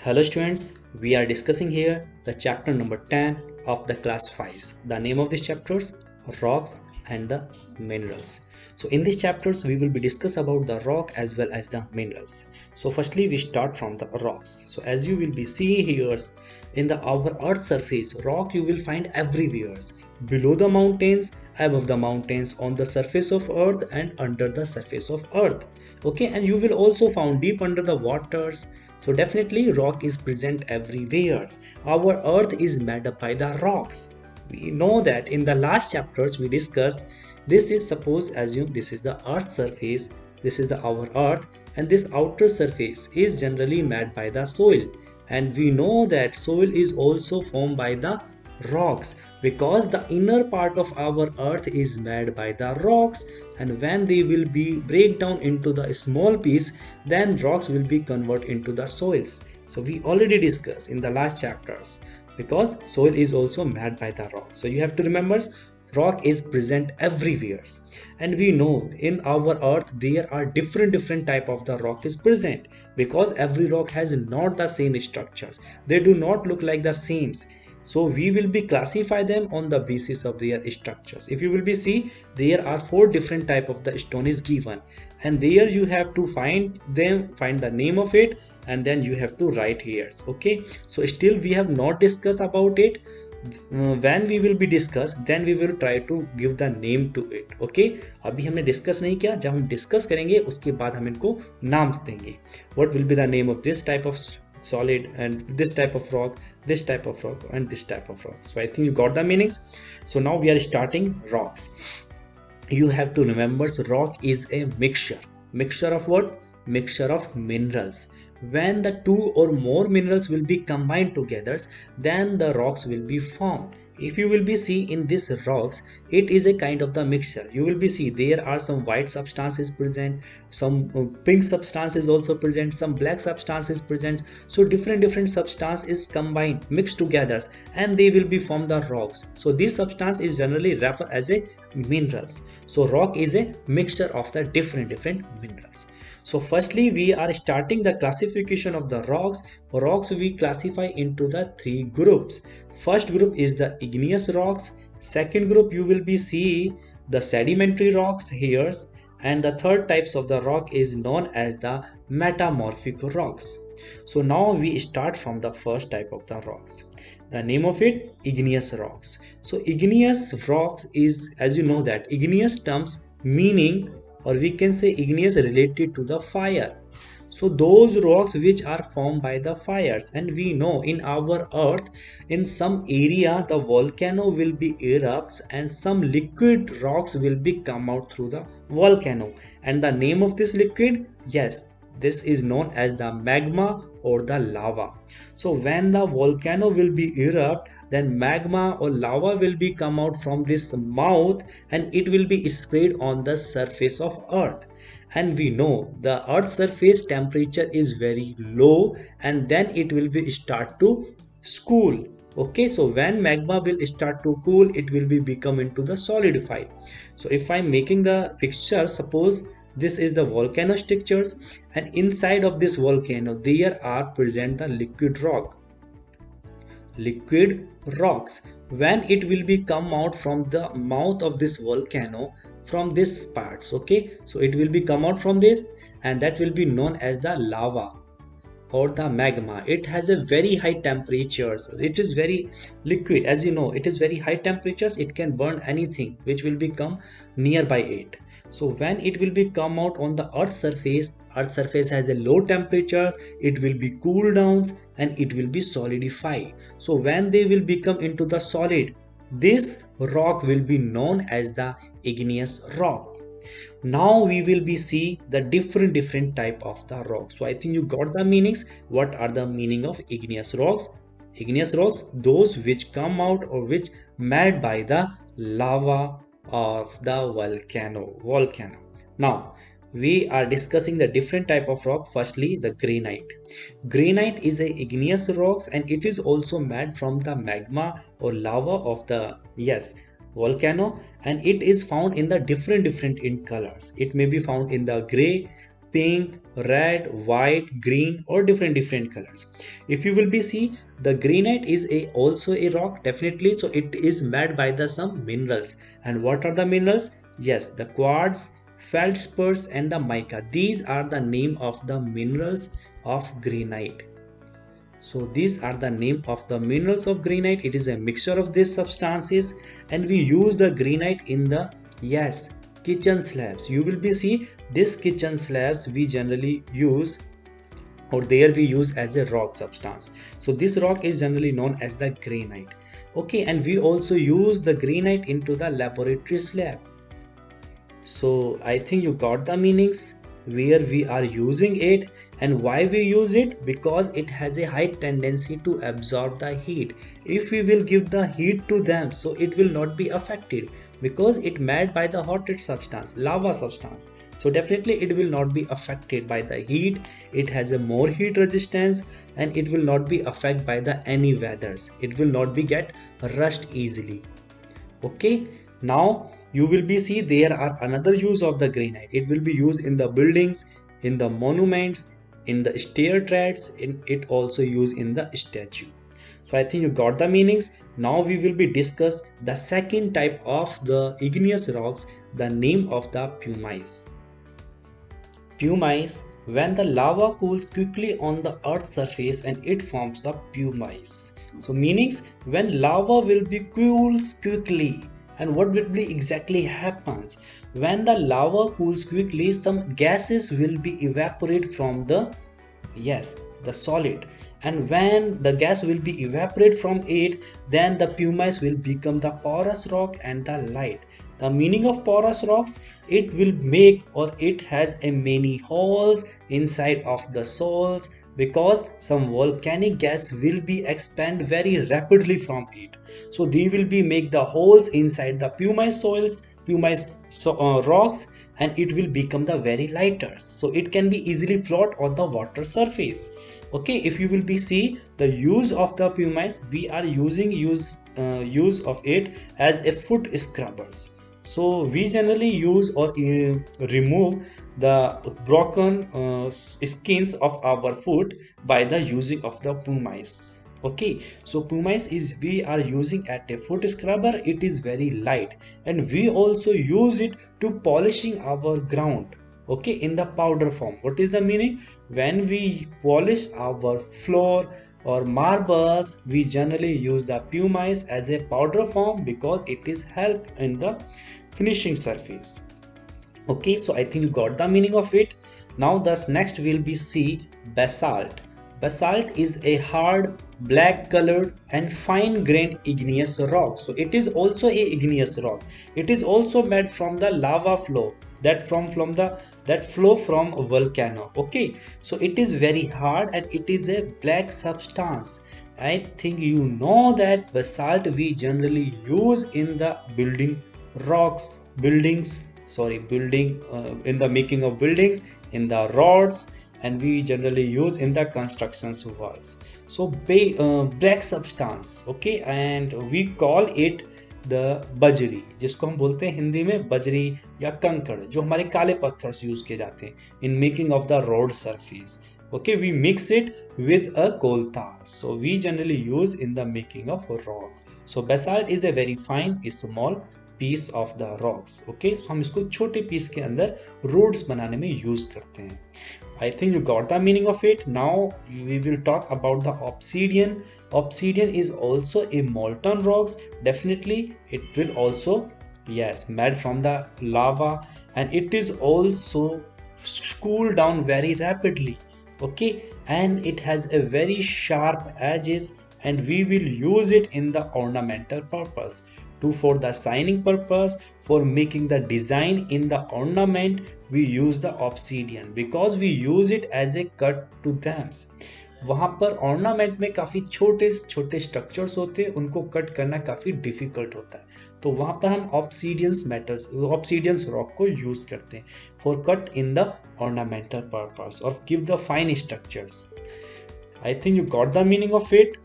Hello students, we are discussing here the chapter number 10 of the class 5s. The name of these chapters rocks and the minerals. So in these chapters we will be discuss about the rock as well as the minerals. So firstly we start from the rocks. So as you will be seeing here in the our earth surface, rock you will find everywhere, below the mountains, above the mountains, on the surface of earth and under the surface of earth. Okay, and you will also found deep under the waters. So definitely rock is present everywhere. Our earth is made up by the rocks. We know that in the last chapters we discussed this is, suppose assume this is the earth surface, this is the our earth, and this outer surface is generally made by the soil, and we know that soil is also formed by the rocks, because the inner part of our earth is made by the rocks, and when they will be break down into the small piece, then rocks will be converted into the soils. So we already discussed in the last chapters, because soil is also made by the rock. So you have to remember rock is present everywhere, and we know in our earth there are different type of the rock is present, because every rock has not the same structures, they do not look like the same. So we will be classify them on the basis of their structures. If you will be see, there are four different type of the stone is given, and there you have to find them, find the name of it, and then you have to write here. Okay, so still we have not discussed about it. When we will be discuss, then we will try to give the name to it. Okay, अभी हमने discuss नहीं किया, जब हम discuss करेंगे उसके बाद हम इनको नाम देंगे. What will be the name of this type of solid, and this type of rock, this type of rock, and this type of rock? So I think you got the meanings. So now we are starting rocks. You have to remember, so rock is a mixture of what? Mixture of minerals. When the two or more minerals will be combined together, then the rocks will be formed. If you will be see in this rocks, it is a kind of the mixture. You will be see there are some white substances present, some pink substance is also present, some black substance is present. So different substance is combined, mixed together, and they will be form the rocks. So this substance is generally referred as a minerals. So rock is a mixture of the different minerals. So firstly we are starting the classification of the rocks. Rocks we classify into the three groups. First group is the igneous rocks, second group you will be see the sedimentary rocks here, and the third types of the rock is known as the metamorphic rocks. So now we start from the first type of the rocks. The name of it, igneous rocks. So igneous rocks is, as you know that igneous terms meaning, or we can say igneous related to the fire. So those rocks which are formed by the fires, and we know in our earth in some area the volcano will be erupts and some liquid rocks will be come out through the volcano, and the name of this liquid, yes, this is known as the magma or the lava. So when the volcano will be erupt, then magma or lava will be come out from this mouth, and it will be spread on the surface of earth. And we know the earth surface temperature is very low, and then it will be start to cool. Okay, so when magma will start to cool, it will be become into the solidify. So if I'm making the picture, suppose this is the volcano structures, and inside of this volcano there are present the liquid rocks. When it will be come out from the mouth of this volcano, from this parts, okay, so it will be come out from this, and that will be known as the lava or the magma. It has a very high temperatures, it is very liquid, as you know, it is very high temperatures, it can burn anything which will become nearby it. So when it will be come out on the earth surface has a low temperature, it will be cool down and it will be solidify. So when they will become into the solid, this rock will be known as the igneous rock. Now we will be see the different type of the rocks. So I think you got the meanings. What are the meaning of igneous rocks? Igneous rocks, those which come out or which made by the lava of the volcano. Now we are discussing the different type of rock. Firstly, the granite is a igneous rocks, and it is also made from the magma or lava of the, yes, volcano, and it is found in the different in colors. It may be found in the gray, pink, red, white, green, or different colors. If you will be see, the granite is also a rock, definitely. So it is made by the some minerals. And what are the minerals? Yes, the quartz, feldspars, and the mica. These are the name of the minerals of granite. So these are the name of the minerals of granite. It is a mixture of these substances, and we use the granite in the, yes, kitchen slabs. You will be see this kitchen slabs we generally use, or there we use as a rock substance. So this rock is generally known as the granite. Okay, and we also use the granite into the laboratory slab. So I think you got the meanings where we are using it and why we use it, because it has a high tendency to absorb the heat. If we will give the heat to them, so it will not be affected, because it made by the hotted substance, lava substance. So definitely it will not be affected by the heat. It has a more heat resistance, and it will not be affected by the any weathers. It will not be get rushed easily. Okay, now you will be see there are another use of the granite. It will be used in the buildings, in the monuments, in the stair treads, in it also used in the statue. So I think you got the meanings. Now we will be discuss the second type of the igneous rocks, the name of the pumice. Pumice, when the lava cools quickly on the earth's surface and it forms the pumice. So meanings, when lava will be cools quickly, and what will be exactly happens when the lava cools quickly, some gases will be evaporate from the, yes, the solid, and when the gas will be evaporate from it, then the pumice will become the porous rock and the light. The meaning of porous rocks, it will make, or it has a many holes inside of the soils, because some volcanic gas will be expand very rapidly from it. So they will be make the holes inside the pumice soils, pumice rocks, and it will become the very lighter, so it can be easily float on the water surface. Okay, if you will be see the use of the pumice, we are using use of it as a foot scrubbers. So we generally use or remove the broken skins of our foot by the using of the pumice. Okay, so pumice is we are using at a foot scrubber. It is very light, and we also use it to polishing our ground. Okay, in the powder form. What is the meaning? When we polish our floor or marbles, we generally use the pumice as a powder form, because it is help in the finishing surface. Okay, so I think you got the meaning of it. Now thus next will be see basalt. Basalt is a hard black colored and fine grained igneous rock. So it is also a igneous rock. It is also made from the lava flow that from the that flow from a volcano. Okay, so it is very hard and it is a black substance. I think you know that basalt we generally use in the building rocks, buildings, sorry, building in the making of buildings, in the rods, and we generally use in the constructions walls. So black substance, okay, and we call it the बजरी, जिसको हम बोलते हैं हिंदी में बजरी या कंकड़, जो हमारे काले पत्थर से यूज किए जाते हैं in making of the road surface. Okay, we mix it with a coal tar, so we generally use in the making of a rock. So basalt is a very fine small piece of the rocks. Okay, so हम इसको छोटे piece के अंदर roads बनाने में use करते हैं. I think you got the meaning of it. Now we will talk about the obsidian. Obsidian is also a molten rocks. Definitely it will also, yes, made from the lava, and it is also cooled down very rapidly. Okay, and it has a very sharp edges, and we will use it in the ornamental purpose, to for the signing purpose, for making the design in the ornament. We use the obsidian because we use it as a cut to them. वहाँ पर ornament में काफ़ी छोटे छोटे structures होते हैं, उनको cut करना काफ़ी डिफिकल्ट होता है, तो वहाँ पर हम ऑब्सीडियंस मेटल्स, ऑब्सीडियंस रॉक को यूज करते हैं for cut in the ornamental purpose और give the fine structures. I think you got the meaning of it.